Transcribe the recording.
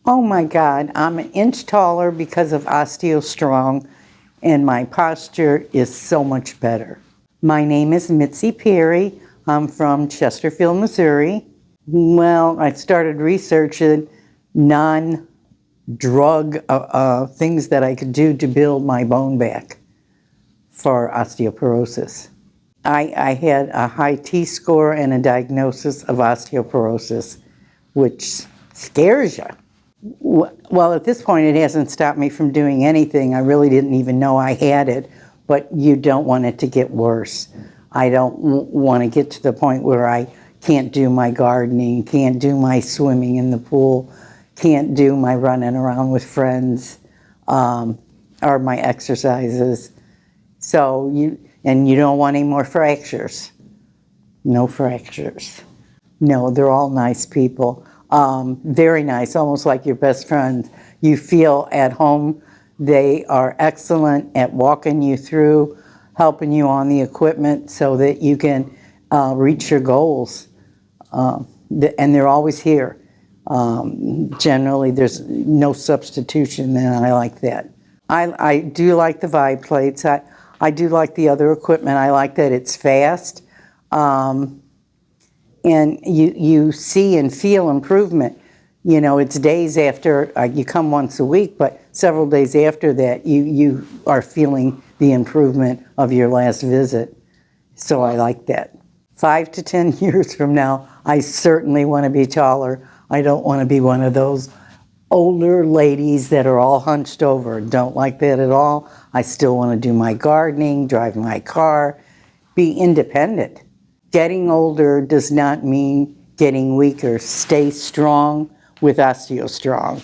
Oh my God, I'm an inch taller because of OsteoStrong, and my posture is so much better. My name is Mitzi Perry. I'm from Chesterfield, Missouri. Well, I started researching non-drug things that I could do to build my bone back for osteoporosis. I had a high T-score and a diagnosis of osteoporosis, which scares you. Well, at this point, it hasn't stopped me from doing anything. I really didn't even know I had it, but you don't want it to get worse. I don't want to get to the point where I can't do my gardening, can't do my swimming in the pool, can't do my running around with friends, or my exercises. So you don't want any more fractures. No fractures. No, they're all nice people. Very nice, almost like your best friends. You feel at home. They are excellent at walking you through, helping you on the equipment so that you can reach your goals. And they're always here. Generally, there's no substitution, and I like that. I do like the Vibe plates. I do like the other equipment. I like that it's fast. And you see and feel improvement. You know, it's days after, you come once a week, but several days after that, you are feeling the improvement of your last visit. So I like that. 5 to 10 years from now, I certainly want to be taller. I don't want to be one of those older ladies that are all hunched over. Don't like that at all. I still want to do my gardening, drive my car, be independent. Getting older does not mean getting weaker. Stay strong with OsteoStrong.